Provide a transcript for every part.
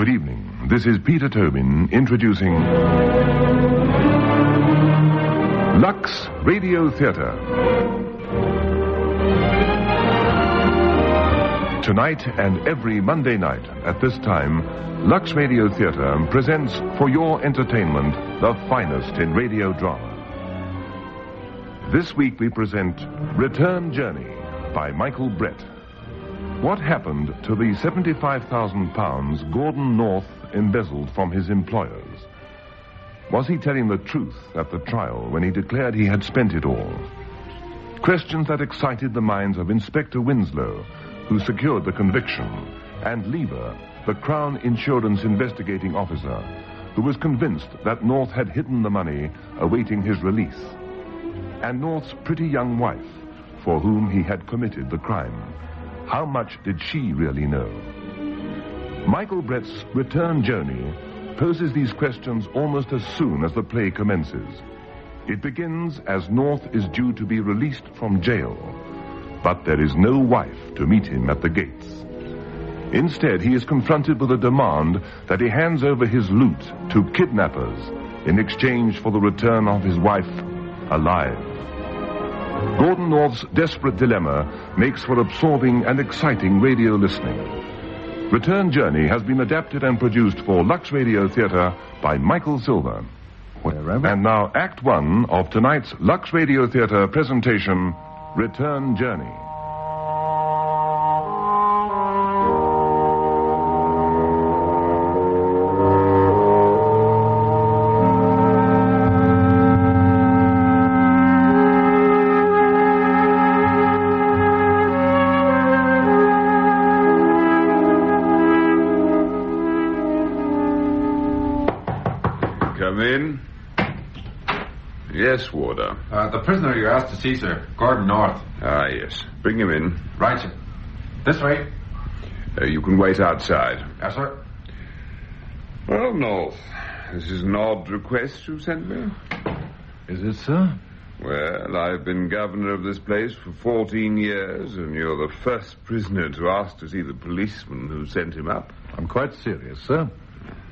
Good evening. This is Peter Tobin introducing Lux Radio Theatre. Tonight and every Monday night at this time, Lux Radio Theatre presents for your entertainment the finest in radio drama. This week we present Return Journey by Michael Brett. What happened to the £75,000 Gordon North embezzled from his employers? Was he telling the truth at the trial when he declared he had spent it all? Questions that excited the minds of Inspector Winslow, who secured the conviction, and Lever, the Crown Insurance investigating officer, who was convinced that North had hidden the money awaiting his release, and North's pretty young wife, for whom he had committed the crime. How much did she really know? Michael Brett's Return Journey poses these questions almost as soon as the play commences. It begins as North is due to be released from jail, but there is no wife to meet him at the gates. Instead, he is confronted with a demand that he hands over his loot to kidnappers in exchange for the return of his wife alive. Gordon North's desperate dilemma makes for absorbing and exciting radio listening. Return Journey has been adapted and produced for Lux Radio Theatre by Michael Silver. And now Act 1 of tonight's Lux Radio Theatre presentation, Return Journey. Come in. Yes, Warder. The prisoner you're asked to see, sir. Gordon North. Ah, yes. Bring him in. Right, sir. This way. You can wait outside. Yes, sir. Well, North, this is an odd request you sent me. Is it, sir? Well, I've been governor of this place for 14 years, and you're the first prisoner to ask to see the policeman who sent him up. I'm quite serious, sir.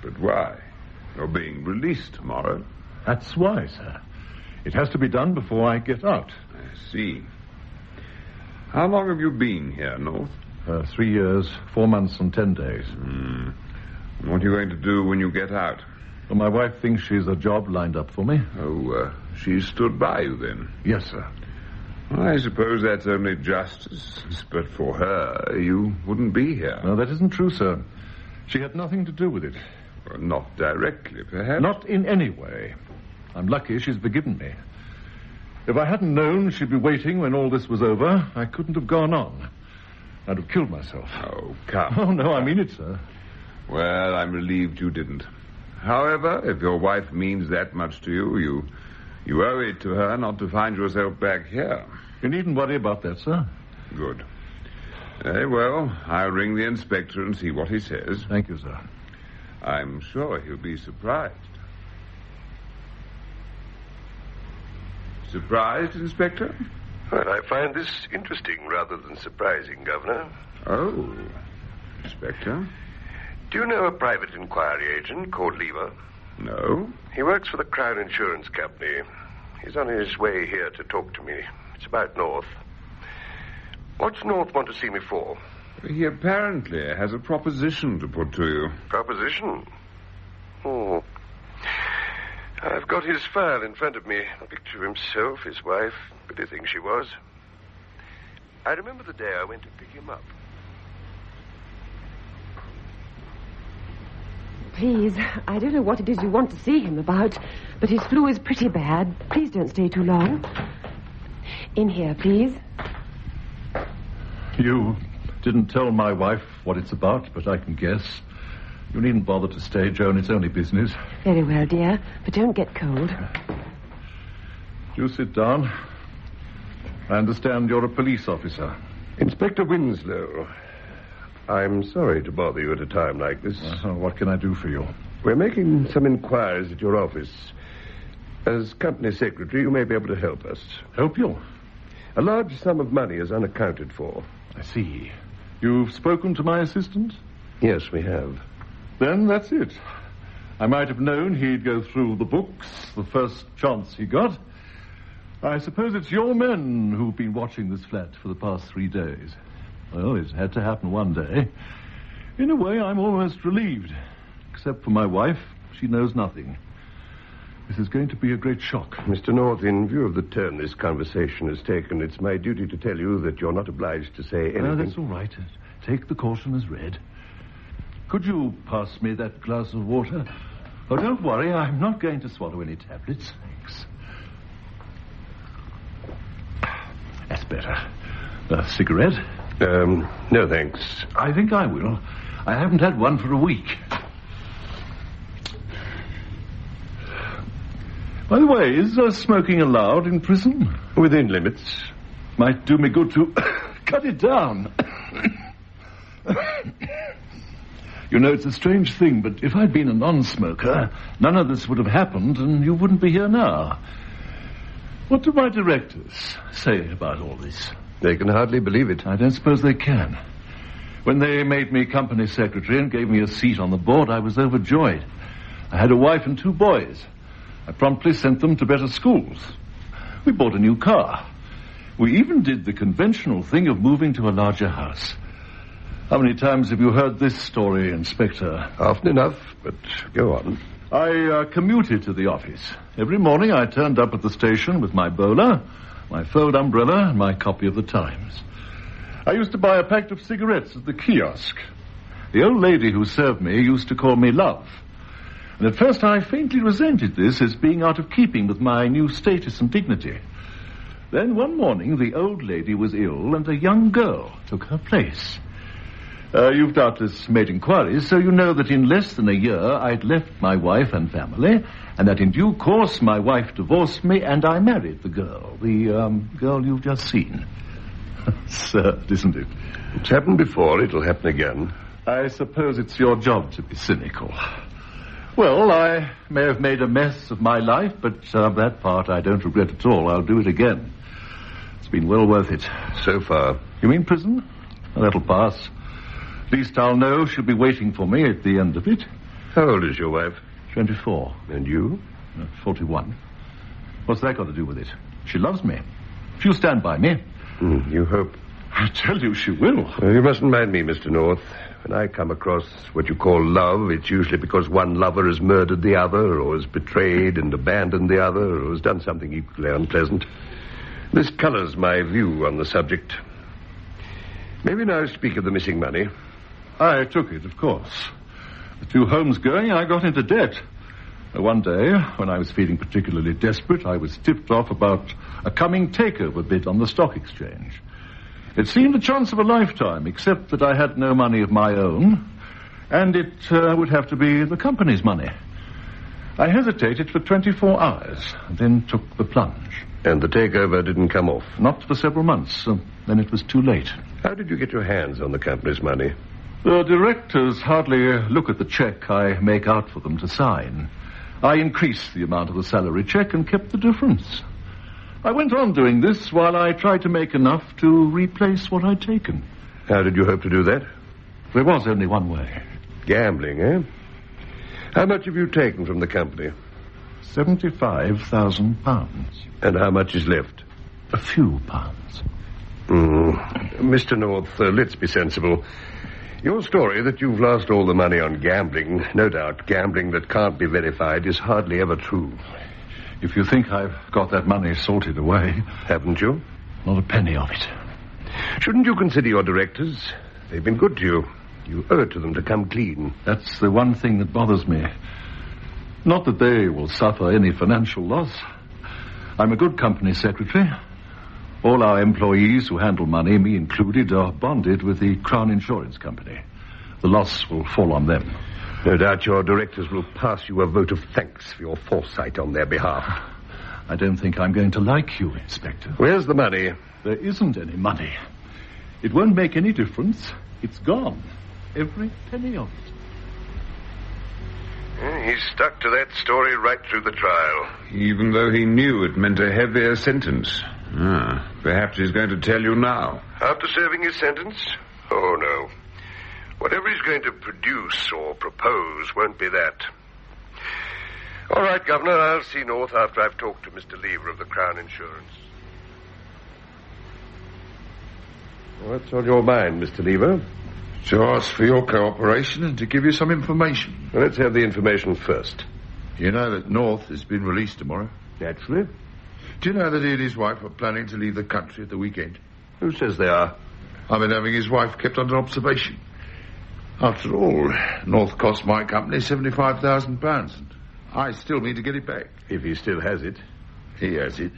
But why? You're being released tomorrow. That's why, sir. It has to be done before I get out. I see. How long have you been here, North? 3 years, 4 months and 10 days. What are you going to do when you get out? Well, my wife thinks she's a job lined up for me. Oh, she stood by you then? Yes, sir. Well, I suppose that's only justice. But for her, you wouldn't be here. No, that isn't true, sir. She had nothing to do with it. Well, not directly, perhaps. Not in any way. I'm lucky she's forgiven me. If I hadn't known she'd be waiting when all this was over, I couldn't have gone on. I'd have killed myself. Oh, come. Oh, no, I mean it, sir. Well, I'm relieved you didn't. However, if your wife means that much to you, you owe it to her not to find yourself back here. You needn't worry about that, sir. Good. Very well, I'll ring the inspector and see what he says. Thank you, sir. I'm sure he'll be surprised. Surprised, Inspector? Well, I find this interesting rather than surprising, Governor. Oh, Inspector? Do you know a private inquiry agent called Lever? No. He works for the Crown Insurance Company. He's on his way here to talk to me. It's about North. What's North want to see me for? He apparently has a proposition to put to you. Proposition? Oh. I've got his file in front of me. A picture of himself, his wife, pretty thing she was. I remember the day I went to pick him up. Please, I don't know what it is you want to see him about, but his flu is pretty bad. Please don't stay too long. In here, please. You didn't tell my wife what it's about, but I can guess. You needn't bother to stay, Joan. It's only business. Very well, dear, but don't get cold. You sit down. I understand you're a police officer. Inspector Winslow, I'm sorry to bother you at a time like this. What can I do for you? We're making some inquiries at your office. As company secretary, you may be able to help us. Help you? A large sum of money is unaccounted for. I see. You've spoken to my assistant? Yes, we have. Then that's it. I might have known he'd go through the books the first chance he got. I suppose it's your men who've been watching this flat for the past 3 days. Well, it had to happen one day. In a way, I'm almost relieved. Except for my wife, she knows nothing. This is going to be a great shock. Mr. North, in view of the turn this conversation has taken, it's my duty to tell you that you're not obliged to say anything. That's all right. Take the caution as read. Could you pass me that glass of water? Oh, don't worry. I'm not going to swallow any tablets. Thanks. That's better. A cigarette? No, thanks. I think I will. I haven't had one for a week. By the way, is smoking allowed in prison? Within limits. Might do me good to cut it down. You know, it's a strange thing, but if I'd been a non-smoker, none of this would have happened, and you wouldn't be here now. What do my directors say about all this? They can hardly believe it. I don't suppose they can. When they made me company secretary and gave me a seat on the board, I was overjoyed. I had a wife and 2 boys. I promptly sent them to better schools. We bought a new car. We even did the conventional thing of moving to a larger house. How many times have you heard this story, Inspector? Often enough, but go on. I commuted to the office. Every morning I turned up at the station with my bowler, my fold umbrella, and my copy of the Times. I used to buy a pack of cigarettes at the kiosk. The old lady who served me used to call me Love. And at first I faintly resented this as being out of keeping with my new status and dignity. Then one morning the old lady was ill and a young girl took her place. You've doubtless made inquiries, so you know that in less than a year I'd left my wife and family, and that in due course my wife divorced me and I married the girl you've just seen. Absurd, isn't it? It's happened before, it'll happen again. I suppose it's your job to be cynical. Well, I may have made a mess of my life, but that part I don't regret at all. I'll do it again. It's been well worth it. So far. You mean prison? Well, that'll pass. At least I'll know she'll be waiting for me at the end of it. How old is your wife? 24. And you? 41. What's that got to do with it? She loves me. She'll stand by me. You hope. I tell you she will. You mustn't mind me, Mr. North. When I come across what you call love, it's usually because one lover has murdered the other, or has betrayed and abandoned the other, or has done something equally unpleasant. This colors my view on the subject. Maybe now speak of the missing money. I took it, of course. With 2 homes going, I got into debt. One day, when I was feeling particularly desperate, I was tipped off about a coming takeover bid on the stock exchange. It seemed the chance of a lifetime, except that I had no money of my own, and it would have to be the company's money. I hesitated for 24 hours, then took the plunge. And the takeover didn't come off? Not for several months. Then it was too late. How did you get your hands on the company's money? The directors hardly look at the check I make out for them to sign. I increased the amount of the salary check and kept the difference. I went on doing this while I tried to make enough to replace what I'd taken. How did you hope to do that? There was only one way. Gambling, eh? How much have you taken from the company? £75,000. And how much is left? A few pounds. Mr. North, let's be sensible. Your story that you've lost all the money on gambling, no doubt gambling that can't be verified, is hardly ever true. If you think I've got that money salted away... Haven't you? Not a penny of it. Shouldn't you consider your directors? They've been good to you. You owe it to them to come clean. That's the one thing that bothers me. Not that they will suffer any financial loss. I'm a good company secretary. All our employees who handle money, me included, are bonded with the Crown Insurance Company. The loss will fall on them. No doubt your directors will pass you a vote of thanks for your foresight on their behalf. I don't think I'm going to like you, Inspector. Where's the money? There isn't any money. It won't make any difference. It's gone. Every penny of it. He stuck to that story right through the trial. Even though he knew it meant a heavier sentence. Perhaps he's going to tell you now. After serving his sentence? Oh, no. Whatever he's going to produce or propose won't be that. All right, Governor, I'll see North after I've talked to Mr. Lever of the Crown Insurance. What's on your mind, Mr. Lever? To ask for your cooperation and to give you some information. Well, let's have the information first. You know that North has been released tomorrow? Naturally. Do you know that he and his wife are planning to leave the country at the weekend? Who says they are? I've been having his wife kept under observation. After all, North cost my company £75,000, and I still need to get it back. If he still has it. He has it.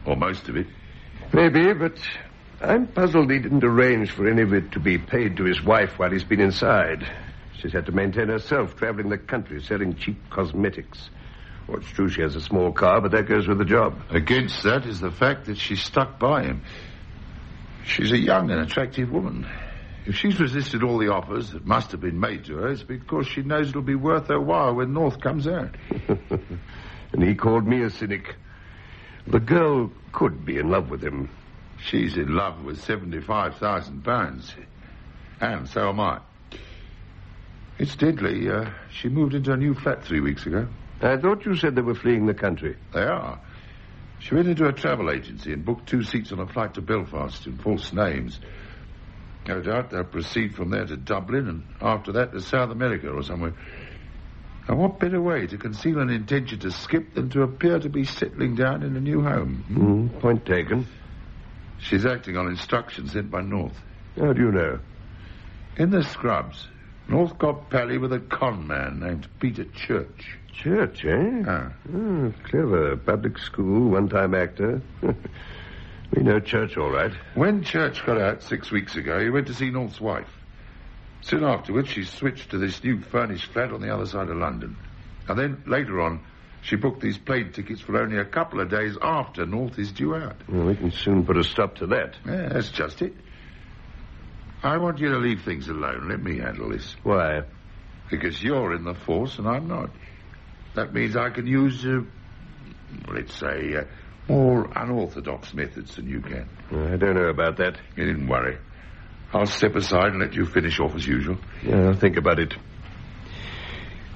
Or most of it. Maybe, but I'm puzzled he didn't arrange for any of it to be paid to his wife while he's been inside. She's had to maintain herself, traveling the country, selling cheap cosmetics. Well, it's true she has a small car, but that goes with the job. Against that is the fact that she stuck by him. She's a young and attractive woman. If she's resisted all the offers that must have been made to her, it's because she knows it'll be worth her while when North comes out. And he called me a cynic. The girl could be in love with him. She's in love with £75,000. And so am I. Incidentally, she moved into a new flat 3 weeks ago. I thought you said they were fleeing the country. They are. She went into a travel agency and booked 2 seats on a flight to Belfast in false names. No doubt they'll proceed from there to Dublin and after that to South America or somewhere. And what better way to conceal an intention to skip than to appear to be settling down in a new home? Point taken. She's acting on instructions sent by North. How do you know? In the scrubs, North got pally with a con man named Peter Church. Church, eh? Clever. Public school, one-time actor. We know Church all right. When Church got out 6 weeks ago, he went to see North's wife. Soon afterwards, she switched to this new furnished flat on the other side of London. And then, later on, she booked these plane tickets for only a couple of days after North is due out. Well, we can soon put a stop to that. Yeah, that's just it. I want you to leave things alone. Let me handle this. Why? Because you're in the force and I'm not. That means I can use, let's say, more unorthodox methods than you can. I don't know about that. You needn't worry. I'll step aside and let you finish off as usual. Yeah, I'll think about it.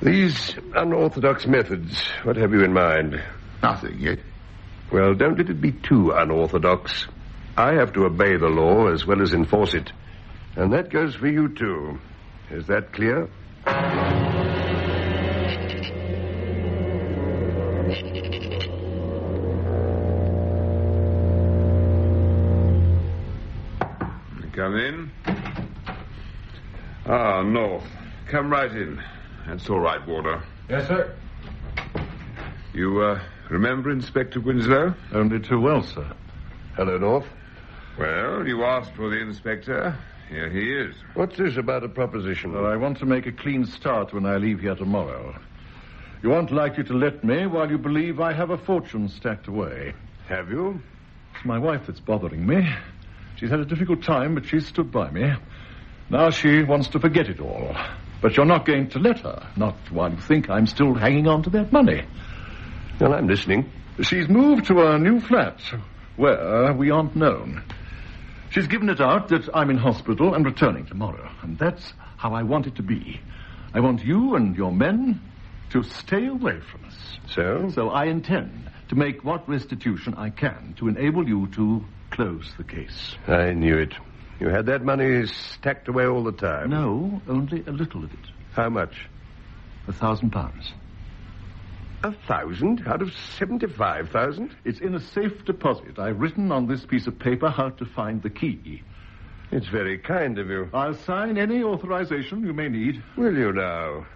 These unorthodox methods, what have you in mind? Nothing yet. Well, don't let it be too unorthodox. I have to obey the law as well as enforce it. And that goes for you, too. Is that clear? Come in. Ah, North. Come right in. That's all right, Warder. Yes, sir. You, remember Inspector Winslow? Only too well, sir. Hello, North. Well, you asked for the inspector. Here he is. What's this about a proposition? Well, I want to make a clean start when I leave here tomorrow. You aren't likely to let me while you believe I have a fortune stacked away. Have you? It's my wife that's bothering me. She's had a difficult time, but she's stood by me. Now she wants to forget it all. But you're not going to let her, not while you think I'm still hanging on to that money. Well, I'm listening. She's moved to a new flat where we aren't known. She's given it out that I'm in hospital and returning tomorrow. And that's how I want it to be. I want you and your men to stay away from us. So? So I intend to make what restitution I can to enable you to close the case. I knew it. You had that money stacked away all the time. No, only a little of it. How much? £1,000. 1,000 out of 75,000? It's in a safe deposit. I've written on this piece of paper how to find the key. It's very kind of you. I'll sign any authorization you may need. Will you now?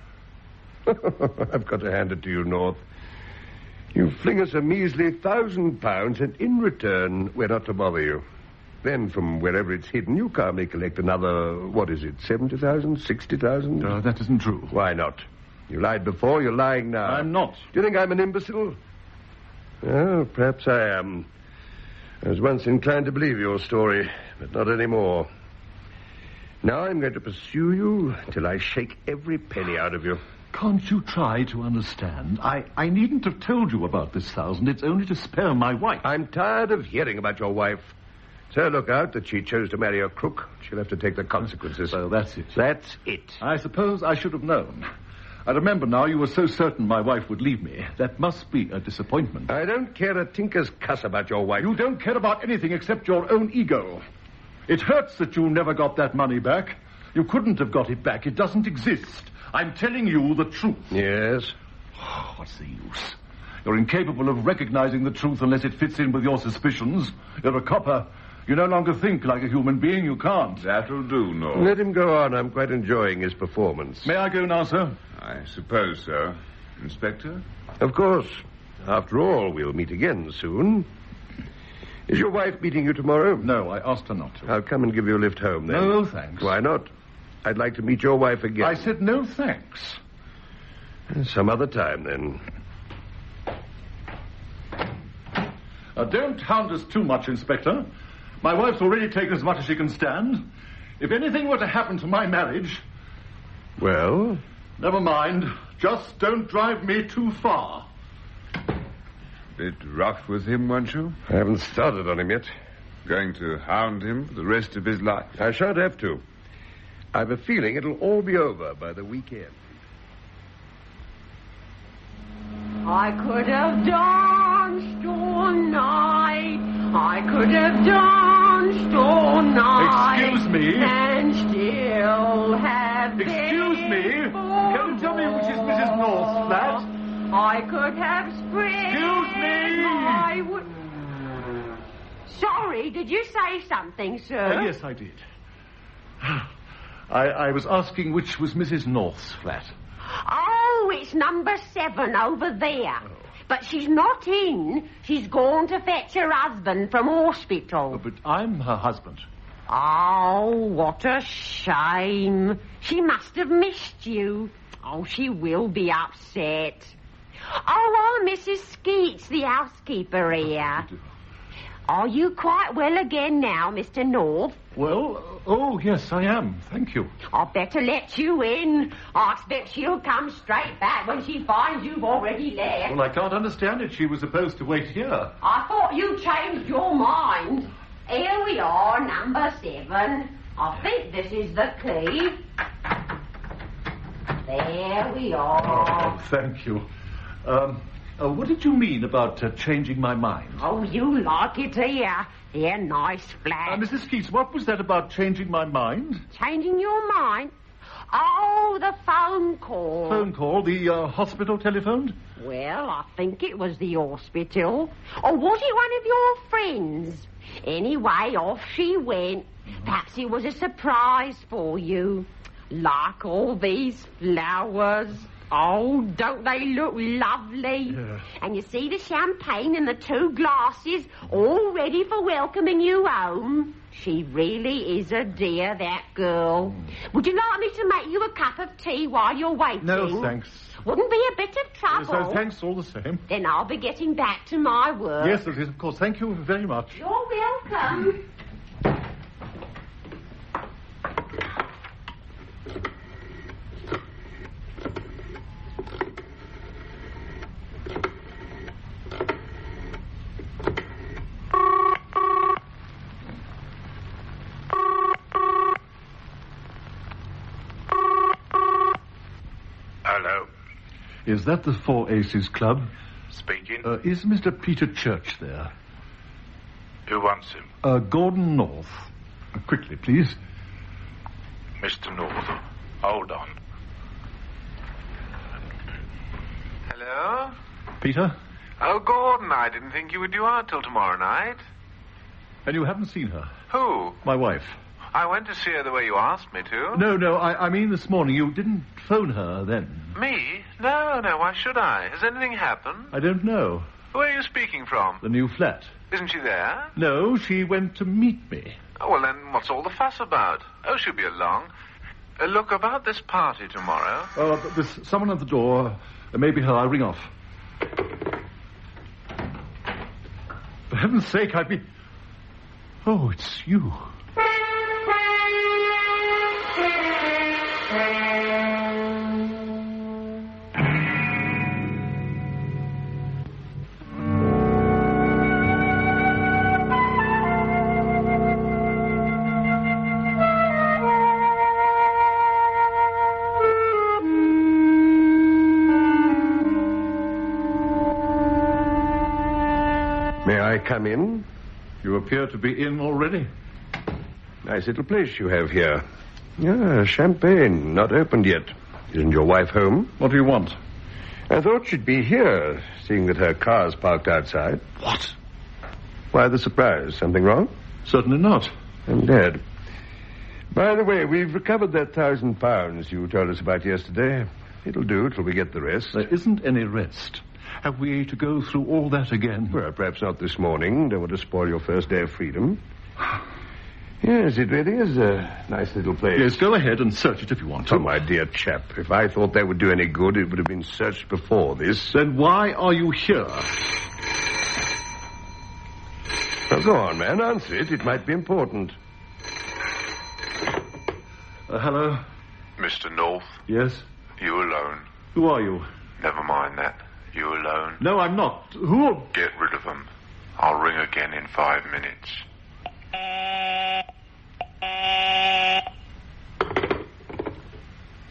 I've got to hand it to you, North. You fling us a measly £1,000, and in return, we're not to bother you. Then, from wherever it's hidden, you calmly collect another, what is it, 70,000, 60,000? No, that isn't true. Why not? You lied before, you're lying now. I'm not. Do you think I'm an imbecile? Well, perhaps I am. I was once inclined to believe your story, but not anymore. Now I'm going to pursue you till I shake every penny out of you. Can't you try to understand? I needn't have told you about this 1,000. It's only to spare my wife. I'm tired of hearing about your wife. It's her lookout that she chose to marry a crook. She'll have to take the consequences. So that's it. That's it. I suppose I should have known. I remember now you were so certain my wife would leave me. That must be a disappointment. I don't care a tinker's cuss about your wife. You don't care about anything except your own ego. It hurts that you never got that money back. You couldn't have got it back. It doesn't exist. I'm telling you the truth. Yes? Oh, what's the use? You're incapable of recognizing the truth unless it fits in with your suspicions. You're a copper. You no longer think like a human being. You can't. That'll do, North. Let him go on. I'm quite enjoying his performance. May I go now, sir? I suppose so. Inspector? Of course. After all, we'll meet again soon. Is your wife meeting you tomorrow? No, I asked her not to. I'll come and give you a lift home, then. No, thanks. Why not? I'd like to meet your wife again. I said no, thanks. Some other time, then. Don't hound us too much, Inspector. My wife's already taken as much as she can stand. If anything were to happen to my marriage... Well? Never mind. Just don't drive me too far. Bit rough with him, weren't you? I haven't started on him yet. Going to hound him for the rest of his life? I shan't have to. I've a feeling it'll all be over by the weekend. I could have danced all night. I could have danced all night. Excuse me? And still have Excuse me? Can you tell me which is Mrs. North's flat? I could have spread. Excuse me? I would... Sorry, did you say something, sir? Yes, I did. I was asking which was Mrs. North's flat. Oh, it's number 7 over there. Oh. But she's not in. She's gone to fetch her husband from hospital. Oh, but I'm her husband. Oh, what a shame. She must have missed you. Oh, she will be upset. Oh, I'm Mrs. Skeets, the housekeeper here. Are you quite well again now, Mr. North? Well, oh, yes, I am. Thank you. I'd better let you in. I expect she'll come straight back when she finds you've already left. Well, I can't understand it. She was supposed to wait here. I thought you changed your mind. Here we are, number 7. I think this is the key. There we are. Oh, thank you. What did you mean about changing my mind? Oh, you like it here. Here, nice flat. Mrs. Skeets, what was that about changing my mind? Changing your mind? Oh, the phone call. Phone call? The hospital telephoned? Well, I think it was the hospital. Or was it one of your friends? Anyway, off she went. Perhaps it was a surprise for you. Like all these flowers. Oh, don't they look lovely? Yeah. And you see the champagne in the 2 glasses all ready for welcoming you home. She really is a dear, that girl. Would you like me to make you a cup of tea while you're waiting? No, thanks. Wouldn't be a bit of trouble. So thanks all the same. Then I'll be getting back to my work. Yes, it is, of course. Thank you very much. You're welcome. Is that the Four Aces Club? Speaking. Is Mr. Peter Church there? Who wants him? Gordon North. Quickly, please. Mr. North. Hold on. Hello? Peter? Oh, Gordon, I didn't think you would do out till tomorrow night. And you haven't seen her? Who? My wife. I went to see her the way you asked me to. No, I mean this morning. You didn't phone her then. Me? No, why should I? Has anything happened? I don't know. Where are you speaking from? The new flat. Isn't she there? No, she went to meet me. Oh, well, then what's all the fuss about? Oh, she'll be along. Look, about this party tomorrow. Oh, there's someone at the door. Maybe her. I'll ring off. For heaven's sake, I'd be... Oh, it's you. I come in? You appear to be in already. Nice little place you have here. Ah, champagne, not opened yet. Isn't your wife home? What do you want? I thought she'd be here, seeing that her car's parked outside. What? Why the surprise? Something wrong? Certainly not. I'm glad. By the way, we've recovered that £1,000 you told us about yesterday. It'll do till we get the rest. There isn't any rest. Have we to go through all that again? Well, perhaps not this morning. Don't want to spoil your first day of freedom. Yes, it really is a nice little place. Yes, go ahead and search it if you want to. Oh, my dear chap, if I thought that would do any good, it would have been searched before this. Then why are you here? Now, go on, man, answer it. It might be important. Hello? Mr. North, Yes? you alone. Who are you? Never mind that. You alone. No, I'm not. Who? Get rid of them. I'll ring again in 5 minutes.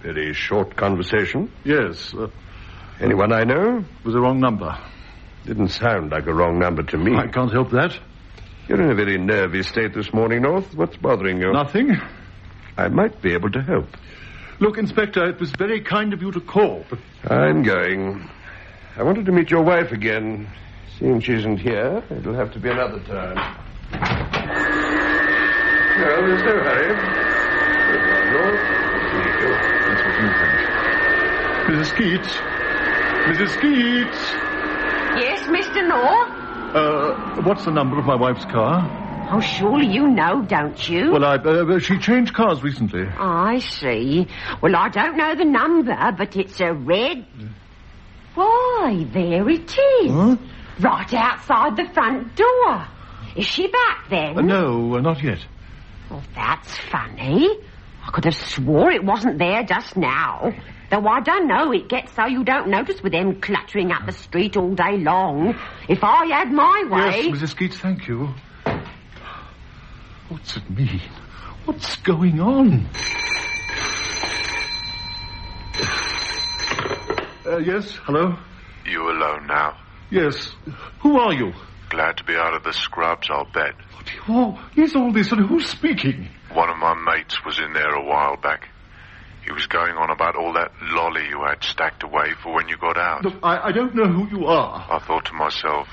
Very short conversation. Yes. Anyone I know? It was a wrong number. Didn't sound like a wrong number to me. I can't help that. You're in a very nervy state this morning, North. What's bothering you? Nothing. I might be able to help. Look, Inspector, it was very kind of you to call, but... I'm going. I wanted to meet your wife again. Seeing she isn't here, it'll have to be another time. Well, there's no hurry. That's what you think. Mrs. Skeets? Mrs. Skeets? Yes, Mr. North? What's the number of my wife's car? Oh, surely you know, don't you? Well, she changed cars recently. I see. Well, I don't know the number, but it's a red... Why, there it is. Huh? Right outside the front door. Is she back then? No, not yet. Well, that's funny. I could have swore it wasn't there just now. Though I don't know, it gets so you don't notice with them cluttering up the street all day long. If I had my way... Yes, Mrs. Skeets, thank you. What's it mean? What's going on? Yes, hello? You alone now? Yes. Who are you? Glad to be out of the scrubs, I'll bet. Oh, is all this, and who's speaking? One of my mates was in there a while back. He was going on about all that lolly you had stacked away for when you got out. Look, I don't know who you are. I thought to myself,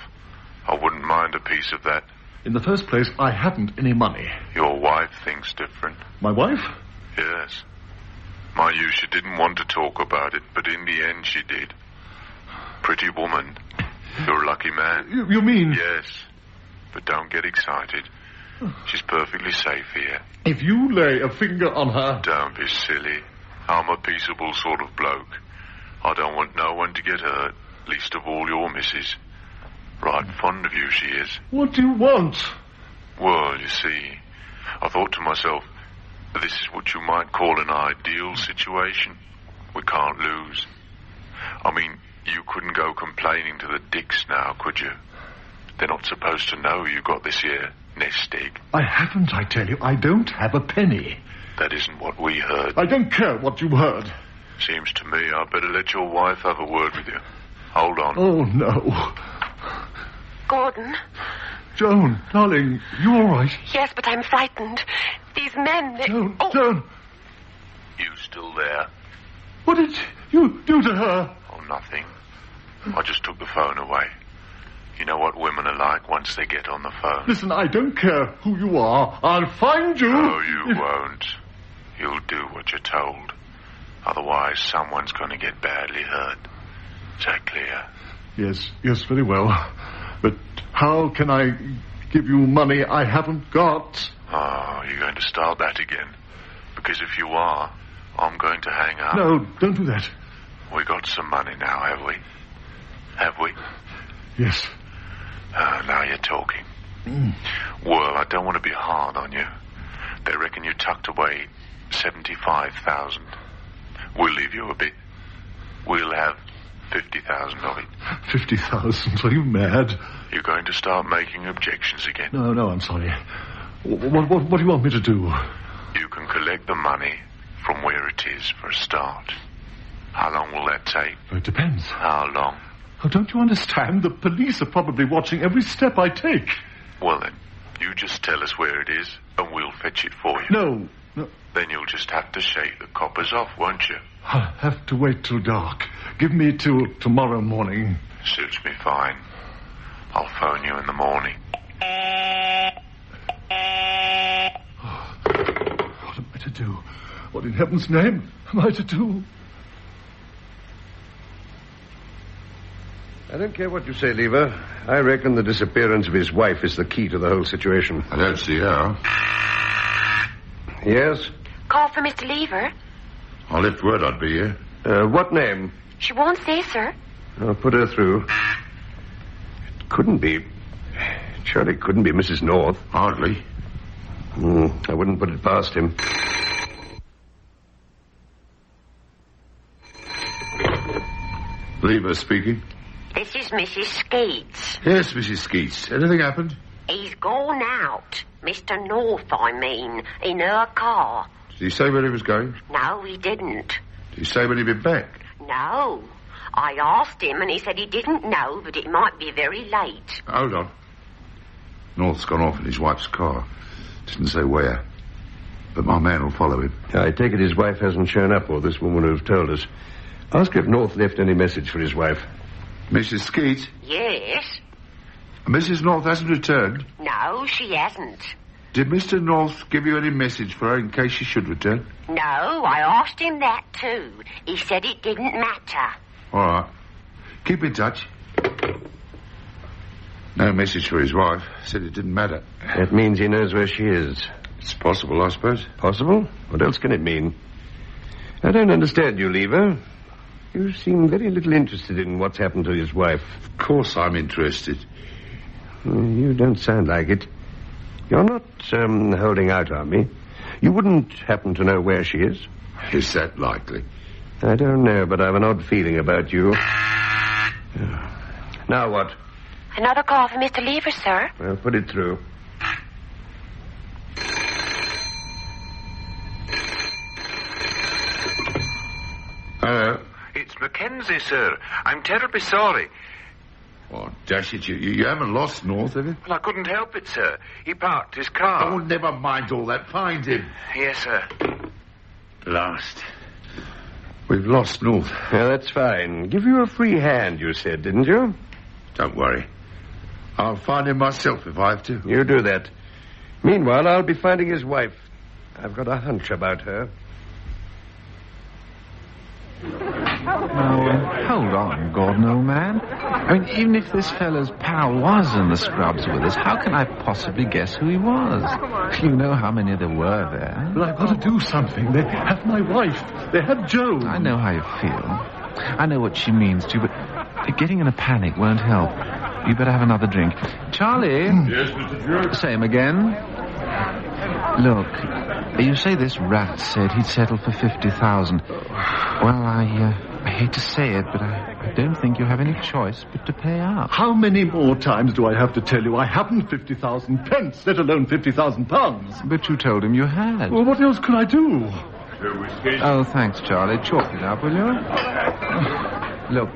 I wouldn't mind a piece of that. In the first place, I haven't any money. Your wife thinks different. My wife? Yes. Mind you, she didn't want to talk about it, but in the end she did. Pretty woman. You're a lucky man. You mean... Yes. But don't get excited. She's perfectly safe here. If you lay a finger on her... Don't be silly. I'm a peaceable sort of bloke. I don't want no one to get hurt, least of all your missus. Right fond of you, she is. What do you want? Well, you see, I thought to myself, this is what you might call an ideal situation. We can't lose. I mean, you couldn't go complaining to the dicks now, could you? They're not supposed to know you got this here nest egg. I haven't, I tell you. I don't have a penny. That isn't what we heard. I don't care what you heard. Seems to me I'd better let your wife have a word with you. Hold on. Oh, no. Gordon? Joan, darling, you all right? Yes, but I'm frightened. These men, they... Joan, oh. Joan. You still there? What did you do to her? Oh, nothing. I just took the phone away. You know what women are like once they get on the phone. Listen, I don't care who you are. I'll find you. No, you won't. You'll do what you're told. Otherwise, someone's going to get badly hurt. Is that clear? Yes, very well. But how can I give you money I haven't got? Oh, you're going to start that again. Because if you are, I'm going to hang up. No, don't do that. We got some money now, have we? Have we? Yes. Now you're talking. Well, I don't want to be hard on you. They reckon you tucked away 75,000. We'll leave you a bit. We'll have 50,000 of it. 50,000? Are you mad? You're going to start making objections again. No, I'm sorry. What do you want me to do? You can collect the money from where it is for a start. How long will that take? It depends. How long? Oh, don't you understand? The police are probably watching every step I take. Well, then, you just tell us where it is, and we'll fetch it for you. No. Then you'll just have to shake the coppers off, won't you? I'll have to wait till dark. Give me till tomorrow morning. Suits me fine. I'll phone you in the morning. What am I to do? What in heaven's name am I to do? I don't care what you say, Lever. I reckon the disappearance of his wife is the key to the whole situation. I don't see how. Yes? Call for Mr. Lever. I left word I'd be here. What name? She won't say, sir. I'll put her through. It couldn't be. Surely it couldn't be Mrs. North. Hardly. I wouldn't put it past him. Lever speaking. This is Mrs. Skeets. Yes, Mrs. Skeets. Anything happened? He's gone out. Mr. North, I mean, in her car. Did he say where he was going? No, he didn't. Did he say when he'd be back? No. I asked him and he said he didn't know, but it might be very late. Hold on. North's gone off in his wife's car. Didn't say where. But my man will follow him. I take it his wife hasn't shown up, or this woman who's told us. Ask if North left any message for his wife. Mrs. Skeets? Yes. Mrs. North hasn't returned? No, she hasn't. Did Mr. North give you any message for her in case she should return? No, I asked him that too. He said it didn't matter. All right. Keep in touch. No message for his wife. Said it didn't matter. That means he knows where she is. It's possible, I suppose. Possible? What else can it mean? I don't understand you, Lever. You seem very little interested in what's happened to his wife. Of course I'm interested. You don't sound like it. You're not holding out on me. You wouldn't happen to know where she is? Is that likely? I don't know, but I have an odd feeling about you. Now what? Another call for Mr. Lever, sir. Well, put it through. Hello. It's Mackenzie, sir. I'm terribly sorry. Oh, dash it, you haven't lost North, have you? Well, I couldn't help it, sir. He parked his car. Oh, never mind all that. Find him. Yes, sir. Last. We've lost North. Yeah, that's fine. Give you a free hand, you said, didn't you? Don't worry. I'll find him myself if I have to. You do that. Meanwhile, I'll be finding his wife. I've got a hunch about her. Now, hold on, Gordon, old man. I mean, even if this fellow's pal was in the scrubs with us, how can I possibly guess who he was? You know how many there were there. But I've got to do something. They have my wife. They have Joe. I know how you feel. I know what she means to you, but getting in a panic won't help. You better have another drink. Charlie? Yes, Mr. George? Same again. Look, you say this rat said he'd settle for 50,000. Well, I hate to say it, but I don't think you have any choice but to pay up. How many more times do I have to tell you I haven't 50,000 pence, let alone 50,000 pounds? But you told him you had. Well, what else could I do? Oh, thanks, Charlie. Chalk it up, will you? Look,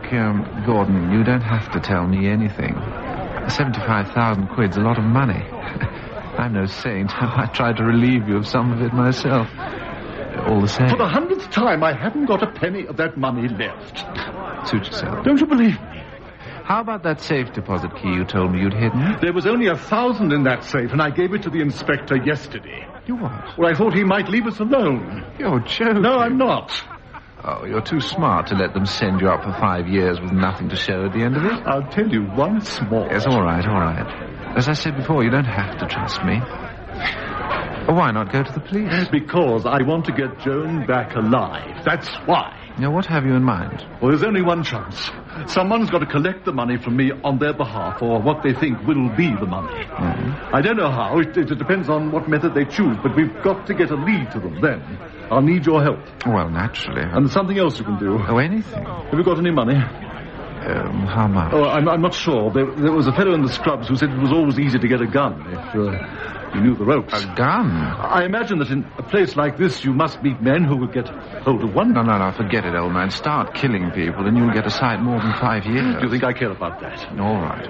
Gordon, you don't have to tell me anything. 75,000 quid's a lot of money. I'm no saint. I tried to relieve you of some of it myself. All the same. For the 100th time, I haven't got a penny of that money left. Suit yourself. Don't you believe me? How about that safe deposit key you told me you'd hidden? There was only 1,000 in that safe, and I gave it to the inspector yesterday. You what? Well, I thought he might leave us alone. You're joking. No, I'm not. Oh, you're too smart to let them send you up for 5 years with nothing to show at the end of it. I'll tell you once more. Yes, all right, all right. As I said before, you don't have to trust me. Why not go to the police? Because I want to get Joan back alive. That's why. Now, what have you in mind? Well, there's only one chance. Someone's got to collect the money from me on their behalf, or what they think will be the money. I don't know how. It depends on what method they choose, but we've got to get a lead to them then. I'll need your help. Well, naturally. And there's something else you can do. Oh, anything? Have you got any money? How much? Oh, I'm not sure. There was a fellow in the scrubs who said it was always easy to get a gun if you knew the ropes. A gun? I imagine that in a place like this you must meet men who will get hold of one. No, forget it, old man. Start killing people and you'll get a sight more than 5 years. Do you think I care about that? All right.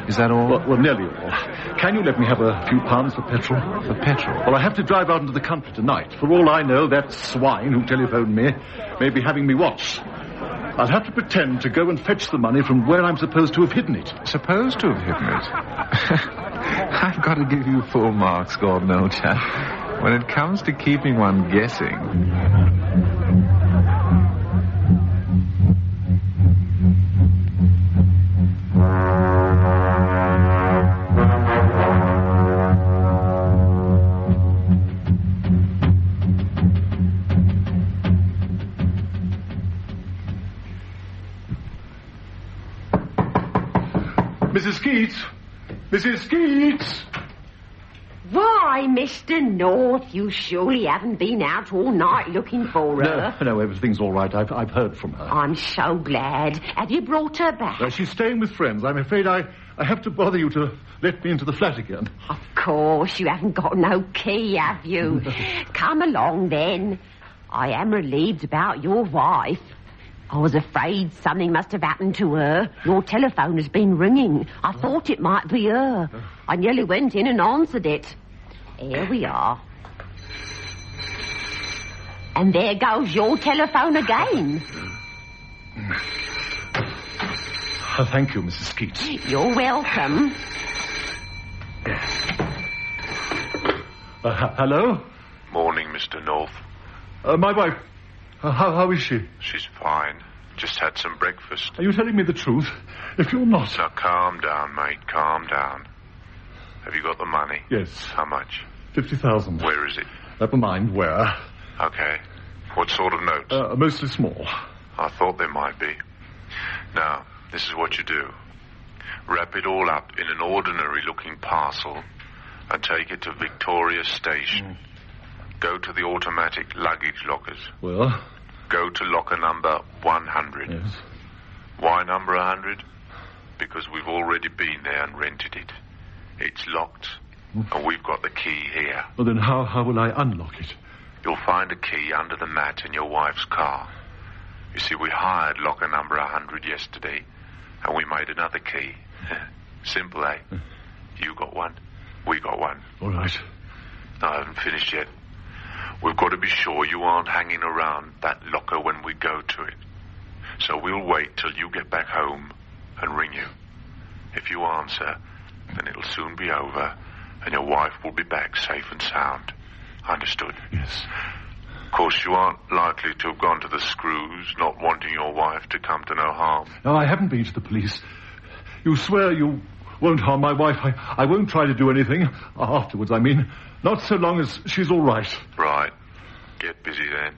Is that all? Well, nearly all. Can you let me have a few pounds for petrol? For petrol? Well, I have to drive out into the country tonight. For all I know, that swine who telephoned me may be having me watched. I'll have to pretend to go and fetch the money from where I'm supposed to have hidden it. Supposed to have hidden it? I've got to give you full marks, Gordon, old chap. When it comes to keeping one guessing... Mrs. Skeets! Mrs. Skeets! Why, Mr. North, you surely haven't been out all night looking for her. No, everything's all right. I've heard from her. I'm so glad. Have you brought her back? She's staying with friends. I'm afraid I have to bother you to let me into the flat again. Of course, you haven't got no key, have you? Come along, then. I am relieved about your wife. I was afraid something must have happened to her. Your telephone has been ringing. I thought it might be her. I nearly went in and answered it. Here we are. And there goes your telephone again. Thank you, Mrs. Skeets. You're welcome. Yes. Hello? Morning, Mr. North. My wife. How is she? She's fine. Just had some breakfast. Are you telling me the truth? If you're not... Now, calm down, mate. Calm down. Have you got the money? Yes. How much? 50,000. Where is it? Never mind where. Okay. What sort of notes? Mostly small. I thought there might be. Now, this is what you do. Wrap it all up in an ordinary-looking parcel and take it to Victoria Station. Go to the automatic luggage lockers. Well? Go to locker number 100. Yes. Why number 100? Because we've already been there and rented it. It's locked, and we've got the key here. Well, then how will I unlock it? You'll find a key under the mat in your wife's car. You see, we hired locker number 100 yesterday, and we made another key. Simple, eh? You got one, we got one. All right. No, I haven't finished yet. We've got to be sure you aren't hanging around that locker when we go to it. So we'll wait till you get back home and ring you. If you answer, then it'll soon be over, and your wife will be back safe and sound. Understood? Yes. Of course, you aren't likely to have gone to the screws, not wanting your wife to come to no harm. No, I haven't been to the police. You swear you won't harm my wife? I won't try to do anything. Afterwards, I mean. Not so long as she's all right. Right. Get busy then.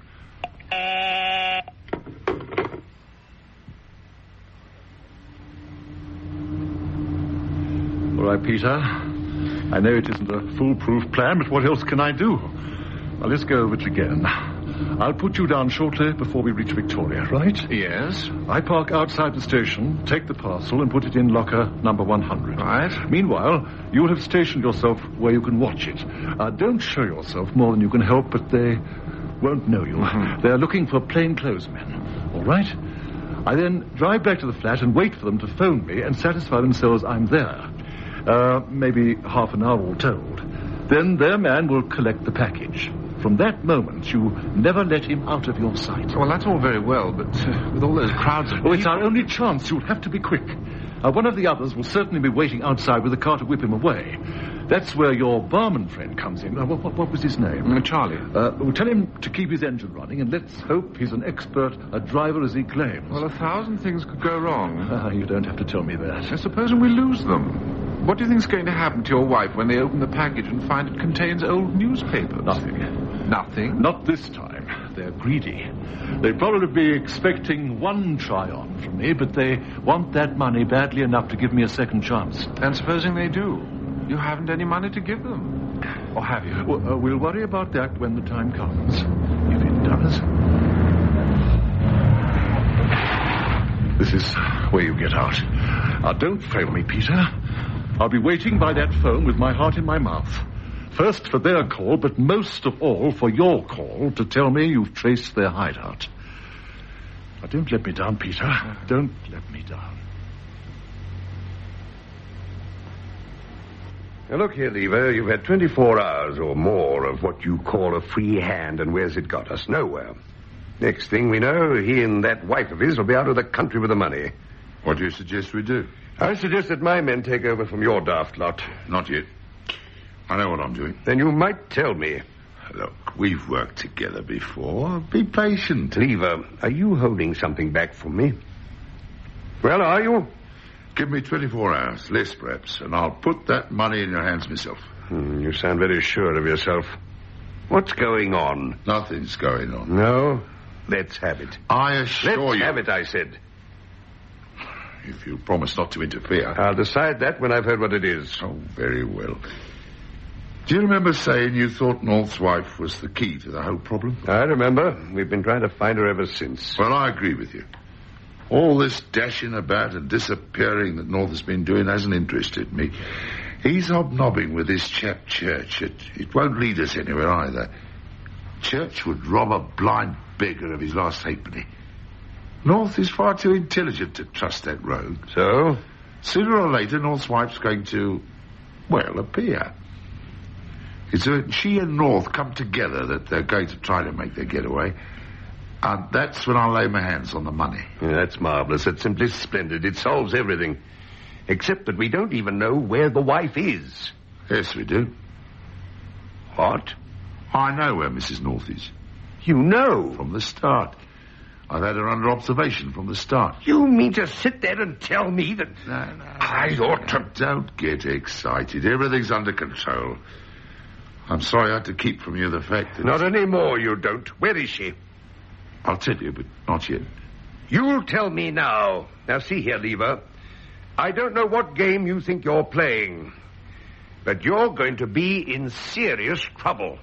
All right, Peter. I know it isn't a foolproof plan, but what else can I do? Well, let's go over it again. I'll put you down shortly before we reach Victoria, right? Yes. I park outside the station, take the parcel, and put it in locker number 100. Right. Meanwhile, you'll have stationed yourself where you can watch it. Don't show yourself more than you can help, but they won't know you. They're looking for plainclothesmen. All right? I then drive back to the flat and wait for them to phone me and satisfy themselves I'm there. Maybe half an hour all told. Then their man will collect the package. From that moment, you never let him out of your sight. Well, that's all very well, but with all those crowds of people... Oh, it's our only chance. You'll have to be quick. One of the others will certainly be waiting outside with a car to whip him away. That's where your barman friend comes in. What was his name? Charlie. We'll tell him to keep his engine running, and let's hope he's an expert, a driver as he claims. Well, 1,000 things could go wrong. You don't have to tell me that. Now, supposing we lose them. What do you think's going to happen to your wife when they open the package and find it contains old newspapers? Nothing. Nothing? Not this time. They're greedy. They'd probably be expecting one try-on from me, but they want that money badly enough to give me a second chance. And supposing they do? You haven't any money to give them. Or have you? Well, we'll worry about that when the time comes. If it does. This is where you get out. Now, don't fail me, Peter. I'll be waiting by that phone with my heart in my mouth. First for their call, but most of all for your call to tell me you've traced their hideout. Now, don't let me down, Peter. Don't let me down. Now, look here, Lever. You've had 24 hours or more of what you call a free hand, and where's it got us? Nowhere. Next thing we know, he and that wife of his will be out of the country with the money. What do you suggest we do? I suggest that my men take over from your daft lot. Not yet. I know what I'm doing. Then you might tell me. Look, we've worked together before. Be patient. Lever, are you holding something back from me? Well, are you? Give me 24 hours, less perhaps, and I'll put that money in your hands myself. You sound very sure of yourself. What's going on? Nothing's going on. No? Let's have it. I assure you. Let's have it, I said. If you promise not to interfere. I'll decide that when I've heard what it is. Oh, very well. Do you remember saying you thought North's wife was the key to the whole problem? I remember. We've been trying to find her ever since. Well, I agree with you. All this dashing about and disappearing that North has been doing hasn't interested me. He's hobnobbing with this chap Church. It won't lead us anywhere either. Church would rob a blind beggar of his last halfpenny. North is far too intelligent to trust that rogue. So? Sooner or later, North's wife's going to, well, appear. It's when she and North come together that they're going to try to make their getaway. And that's when I'll lay my hands on the money. Yeah, that's marvelous. That's simply splendid. It solves everything. Except that we don't even know where the wife is. Yes, we do. What? I know where Mrs. North is. You know? From the start. I've had her under observation from the start. You mean to sit there and tell me that... No. I ought to... Don't get excited. Everything's under control. I'm sorry I had to keep from you the fact that... Not anymore, you don't. Where is she? I'll tell you, but not yet. You'll tell me now. Now, see here, Lever. I don't know what game you think you're playing, but you're going to be in serious trouble.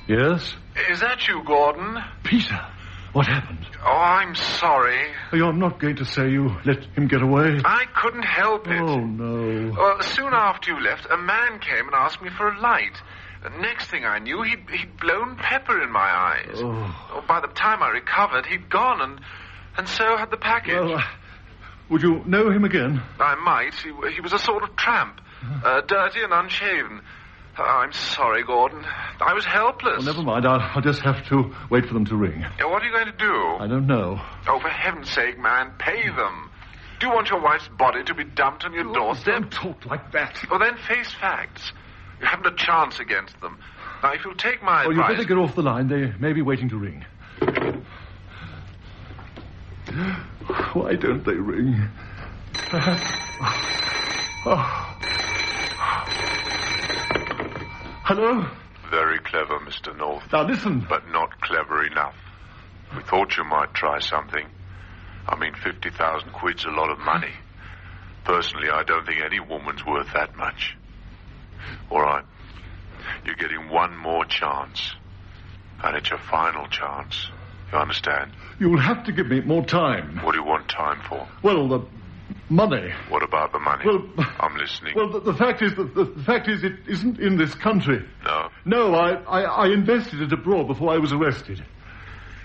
Yes? Is that you, Gordon? Peter, what happened? Oh, I'm sorry. You're not going to say you let him get away? I couldn't help it. Oh, no. Well, soon after you left, a man came and asked me for a light. The next thing I knew, he'd blown pepper in my eyes. Oh. By the time I recovered, he'd gone, and so had the package. Well, would you know him again? I might. He was a sort of tramp, dirty and unshaven. I'm sorry, Gordon. I was helpless. Well, never mind. I'll just have to wait for them to ring. What are you going to do? I don't know. Oh, for heaven's sake, man, pay them. Do you want your wife's body to be dumped on your doorstep? Don't talk like that. Well, then face facts. You haven't a chance against them. Now, if you'll take my advice... you better get off the line. They may be waiting to ring. Why don't they ring? Hello? Very clever, Mr. North. Now, listen. But not clever enough. We thought you might try something. I mean, 50,000 quid's a lot of money. Personally, I don't think any woman's worth that much. All right. You're getting one more chance. And it's your final chance. You understand? You'll have to give me more time. What do you want time for? Well, the money. What about the money? Well, I'm listening. Well, the fact is it isn't in this country. No? No, I invested it abroad before I was arrested.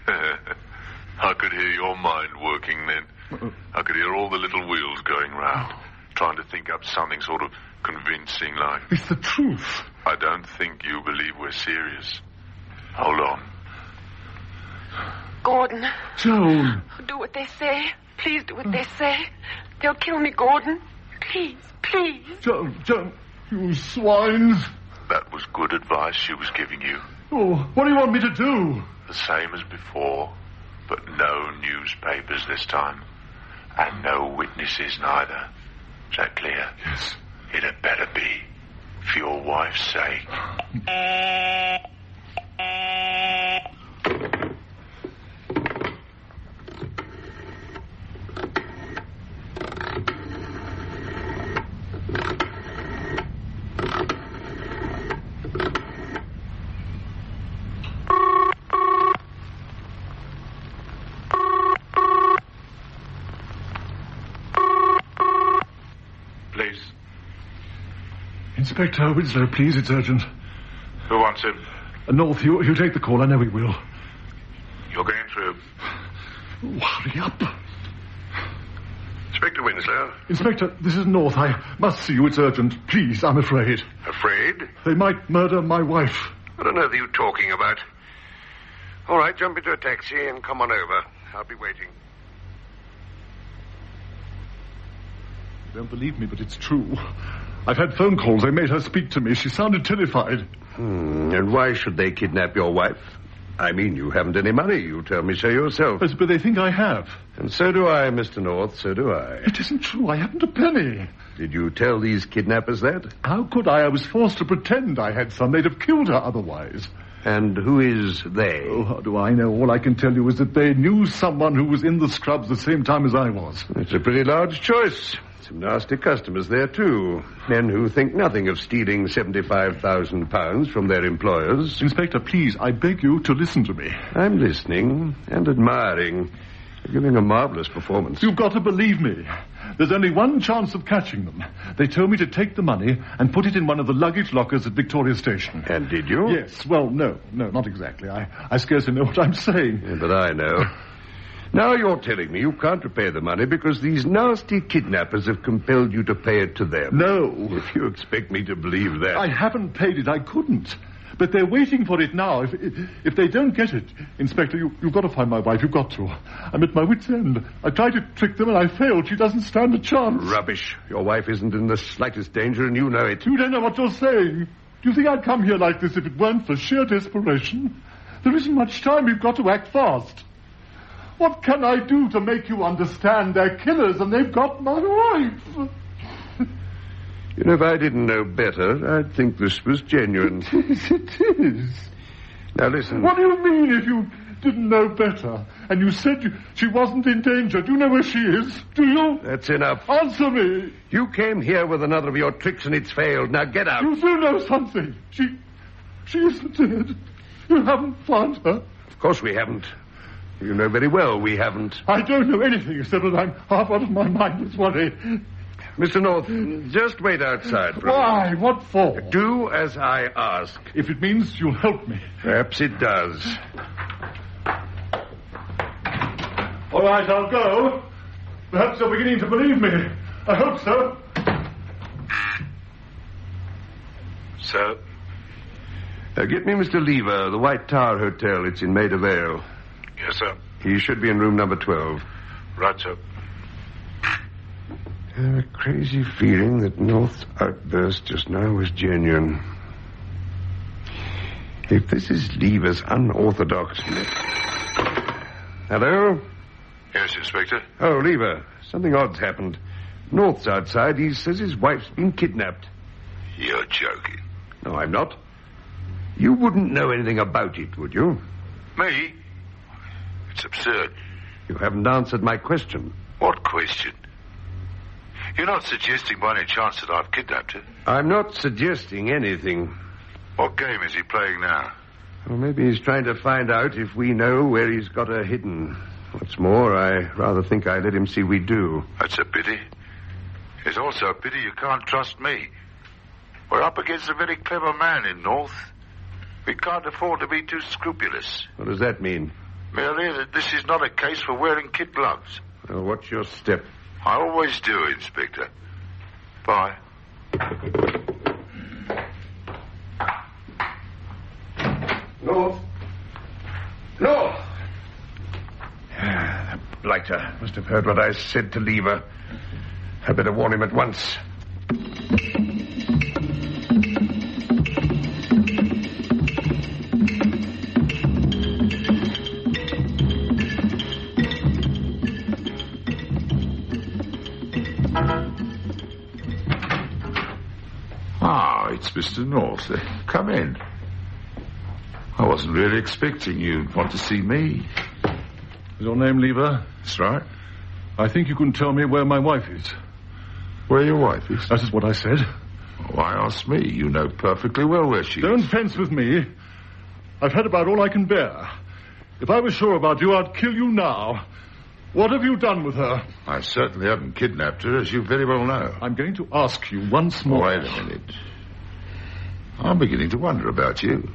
I could hear your mind working then. I could hear all the little wheels going round, trying to think up something sort of convincing like... It's the truth. I don't think you believe we're serious. Hold on. Gordon. Joan. Do what they say. Please do what they say. They'll kill me, Gordon. Please, Please. Don't, you swines. That was good advice she was giving you. Oh, what do you want me to do? The same as before, but no newspapers this time. And no witnesses neither. Is that clear? Yes. It had better be, for your wife's sake. Inspector Winslow, please, it's urgent. Who wants him? North, you take the call, I know he will. You're going through. Oh, hurry up. Inspector Winslow. Inspector, this is North. I must see you, it's urgent. Please, I'm afraid. Afraid? They might murder my wife. What on earth are you talking about? All right, jump into a taxi and come on over. I'll be waiting. You don't believe me, but it's true. I've had phone calls. They made her speak to me. She sounded terrified. And why should they kidnap your wife? I mean, you haven't any money. You tell me so yourself. Yes, but they think I have. And so do I, Mr. North, so do I. It isn't true. I haven't a penny. Did you tell these kidnappers that? How could I? I was forced to pretend I had some. They'd have killed her otherwise. And who is they? Oh, how do I know? All I can tell you is that they knew someone who was in the scrubs the same time as I was. It's a pretty large choice. Some nasty customers there, too. Men who think nothing of stealing £75,000 from their employers. Inspector, please, I beg you to listen to me. I'm listening and admiring. You're giving a marvelous performance. You've got to believe me. There's only one chance of catching them. They told me to take the money and put it in one of the luggage lockers at Victoria Station. And did you? Yes. Well, no, not exactly. I scarcely know what I'm saying. Yeah, but I know. Now you're telling me you can't repay the money because these nasty kidnappers have compelled you to pay it to them. No. If you expect me to believe that... I haven't paid it. I couldn't. But they're waiting for it now. If they don't get it, Inspector, you've got to find my wife. You've got to. I'm at my wit's end. I tried to trick them and I failed. She doesn't stand a chance. Rubbish. Your wife isn't in the slightest danger and you know it. You don't know what you're saying. Do you think I'd come here like this if it weren't for sheer desperation? There isn't much time. We've got to act fast. What can I do to make you understand they're killers and they've got my wife? You know, if I didn't know better, I'd think this was genuine. It is. Now, listen. What do you mean if you didn't know better? And you said she wasn't in danger. Do you know where she is? Do you? That's enough. Answer me. You came here with another of your tricks and it's failed. Now, get out. You do know something. She isn't dead. You haven't found her. Of course we haven't. You know very well we haven't. I don't know anything except that I'm half out of my mind with worry. Mr. North, just wait outside for Why? a minute. What for? Do as I ask. If it means you'll help me. Perhaps it does. All right, I'll go. Perhaps you're beginning to believe me. I hope so. So? Get me Mr. Lever, the White Tower Hotel. It's in Maida Vale. Yes, sir. He should be in room number 12. Right, sir. I have a crazy feeling that North's outburst just now was genuine. If this is Lever's unorthodox... Hello? Yes, Inspector. Oh, Lever, something odd's happened. North's outside. He says his wife's been kidnapped. You're joking. No, I'm not. You wouldn't know anything about it, would you? Me? It's absurd. You haven't answered my question. What question? You're not suggesting by any chance that I've kidnapped her? I'm not suggesting anything. What game is he playing now? Well, maybe he's trying to find out if we know where he's got her hidden. What's more, I rather think I let him see we do. That's a pity. It's also a pity you can't trust me. We're up against a very clever man in North. We can't afford to be too scrupulous. What does that mean? Merely that this is not a case for wearing kid gloves. Well, what's your step? I always do, Inspector. Bye. North! North! That blighter must have heard what I said to Lever. I better warn him at once. Ah, it's Mr. North. Come in. I wasn't really expecting you'd want to see me. Is your name Lever? That's right. I think you can tell me where my wife is. Where your wife is? That is what I said. Why ask me? You know perfectly well where she is. Don't fence with me. I've had about all I can bear. If I was sure about you, I'd kill you now. What have you done with her? I certainly haven't kidnapped her, as you very well know. I'm going to ask you once more. Wait a minute. I'm beginning to wonder about you.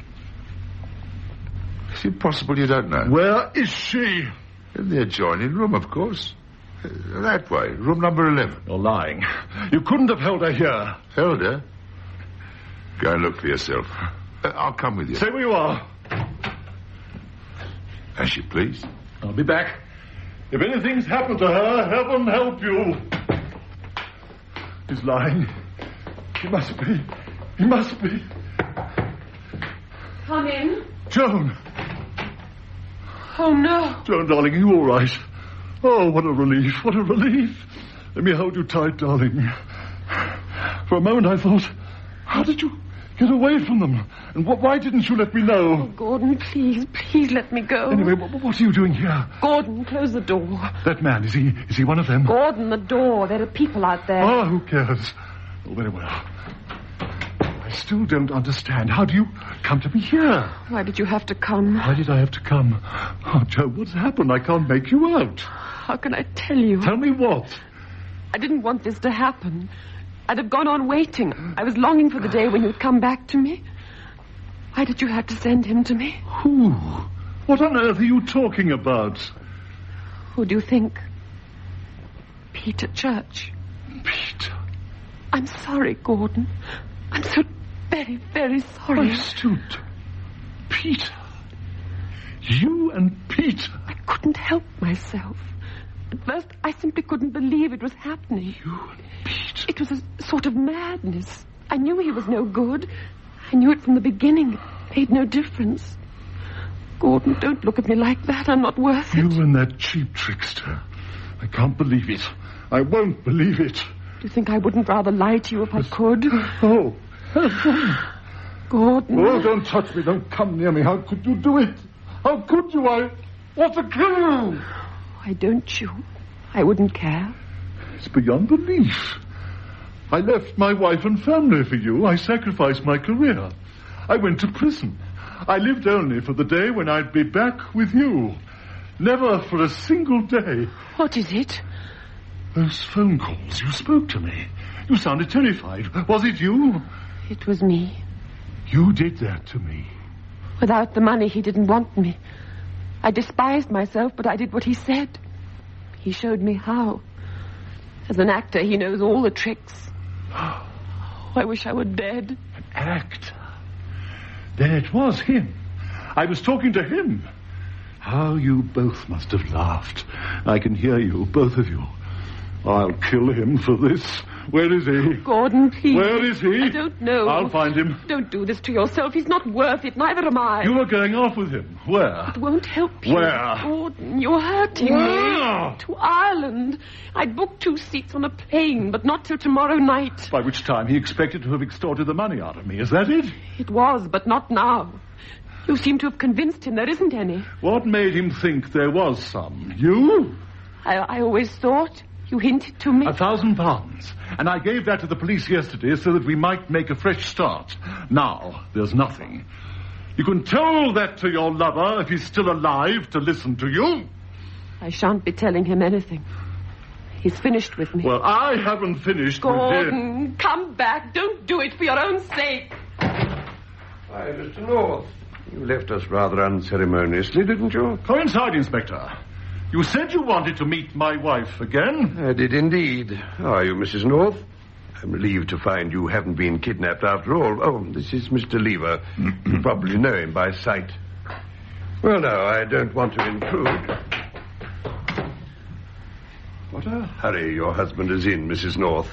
Is it possible you don't know? Where is she? In the adjoining room, of course. That way, room number 11. You're lying. You couldn't have held her here. Held her? Go and look for yourself. I'll come with you. Stay where you are. As you please. I'll be back. If anything's happened to her, heaven help you. He's lying. He must be. He must be. Come in. Joan. Oh, no. Joan, darling, are you all right? Oh, what a relief, what a relief. Let me hold you tight, darling. For a moment I thought, how did you get away from them? And why didn't you let me know? Oh, Gordon, please let me go. Anyway, what are you doing here? Gordon, close the door. That man, is he one of them? Gordon, the door. There are people out there. Oh, who cares? Oh, very well. I still don't understand. How do you come to be here? Why did you have to come? Why did I have to come? Oh, Joe, what's happened? I can't make you out. How can I tell you? Tell me what? I didn't want this to happen. I'd have gone on waiting. I was longing for the day when you'd come back to me. Why did you have to send him to me? Who? What on earth are you talking about? Who do you think? Peter Church. Peter? I'm sorry, Gordon. I'm so very, very sorry. I stood. Peter. You and Peter. I couldn't help myself. At first, I simply couldn't believe it was happening. You and Peter. It was a sort of madness. I knew he was no good. I knew it from the beginning. It made no difference. Gordon, don't look at me like that. I'm not worth it. You and that cheap trickster. I can't believe it. I won't believe it. Do you think I wouldn't rather lie to you if I could? Oh. Gordon. Oh, don't touch me. Don't come near me. How could you do it? How could you? I want to kill you. Why don't you? I wouldn't care. It's beyond belief. I left my wife and family for you. I sacrificed my career. I went to prison. I lived only for the day when I'd be back with you. Never for a single day. What is it? Those phone calls. You spoke to me. You sounded terrified. Was it you? It was me. You did that to me. Without the money, he didn't want me. I despised myself, but I did what he said. He showed me how. As an actor, he knows all the tricks. Oh, I wish I were dead. An actor? Then it was him. I was talking to him. How you both must have laughed. I can hear you, both of you. I'll kill him for this. Where is he? Gordon, please. Where is he? I don't know. I'll find him. Don't do this to yourself. He's not worth it. Neither am I. You are going off with him. Where? It won't help you. Where? Gordon, you're hurting me. To Ireland. I'd booked 2 seats on a plane, but not till tomorrow night. By which time he expected to have extorted the money out of me. Is that it? It was, but not now. You seem to have convinced him there isn't any. What made him think there was some? You? I always thought. You hinted to me. £1,000. And I gave that to the police yesterday so that we might make a fresh start. Now, there's nothing. You can tell that to your lover if he's still alive to listen to you. I shan't be telling him anything. He's finished with me. Well, I haven't finished with him. Gordon, come back. Don't do it for your own sake. Why, Mr. North, you left us rather unceremoniously, didn't you? Come inside, Inspector. You said you wanted to meet my wife again. I did indeed. How are you, Mrs. North? I'm relieved to find you haven't been kidnapped after all. Oh, this is Mr. Lever. You probably know him by sight. Well, now, I don't want to intrude. What a hurry your husband is in, Mrs. North.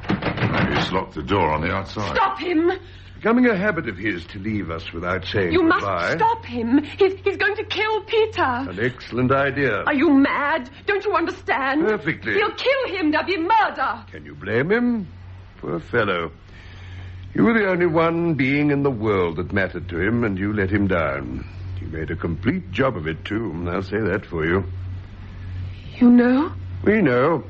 Maybe he's locked the door on the outside. Stop him! Becoming a habit of his to leave us without saying You goodbye. must stop him. He's going to kill Peter. An excellent idea. Are you mad? Don't you understand? Perfectly. He'll kill him. There'll be murder. Can you blame him? Poor fellow. You were the only one being in the world that mattered to him, and you let him down. He made a complete job of it, too. I'll say that for you. You know? We know.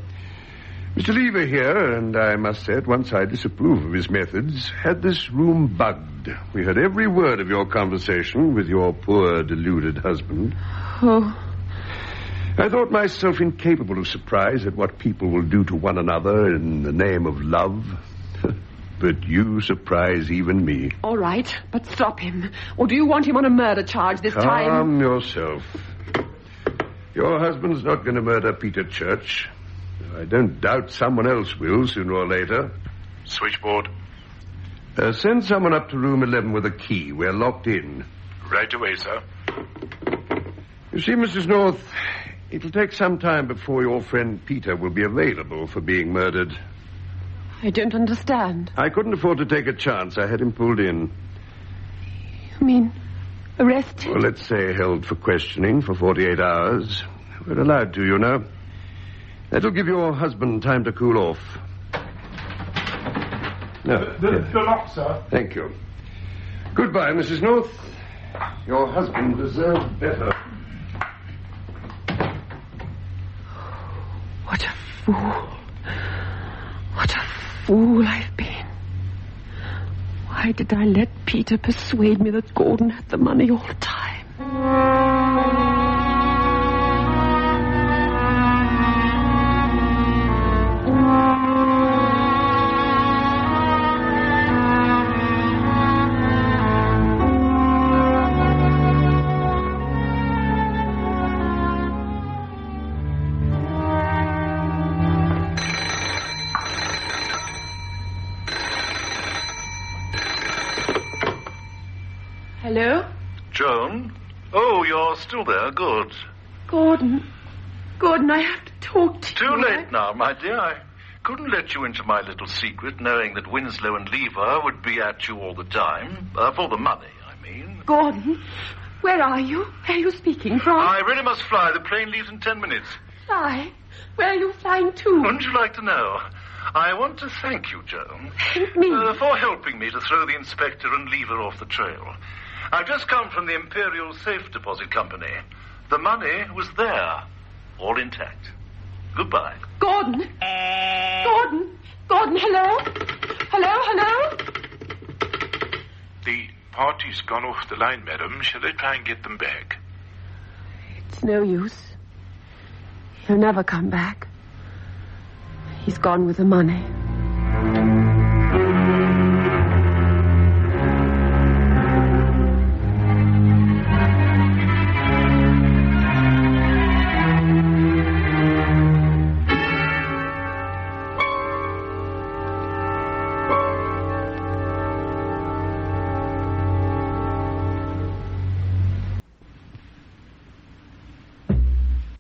Mr. Lever here, and I must say at once I disapprove of his methods, had this room bugged. We heard every word of your conversation with your poor, deluded husband. Oh. I thought myself incapable of surprise at what people will do to one another in the name of love. But you surprise even me. All right, but stop him. Or do you want him on a murder charge this time? Calm yourself. Your husband's not going to murder Peter Church. I don't doubt someone else will, sooner or later. Switchboard. Send someone up to room 11 with a key. We're locked in. Right away, sir. You see, Mrs. North, it'll take some time before your friend Peter will be available for being murdered. I don't understand. I couldn't afford to take a chance. I had him pulled in. You mean arrested? Well, let's say held for questioning for 48 hours. We're allowed to, you know. That'll give your husband time to cool off. No, The lock, sir. Thank you. Goodbye, Mrs. North. Your husband deserved better. What a fool. What a fool I've been. Why did I let Peter persuade me that Gordon had the money all the time? Hello? Joan? Oh, you're still there. Good. Gordon, I have to talk to you. Too late now, my dear. I couldn't let you into my little secret, knowing that Winslow and Lever would be at you all the time. For the money, I mean. Gordon, where are you? Where are you speaking from? I really must fly. The plane leaves in 10 minutes. Fly? Where are you flying to? Wouldn't you like to know? I want to thank you, Joan. Thank me? For helping me to throw the inspector and Lever off the trail. I've just come from the Imperial Safe Deposit Company. The money was there, all intact. Goodbye. Gordon, hello? Hello? The party's gone off the line, madam. Shall I try and get them back? It's no use. He'll never come back. He's gone with the money.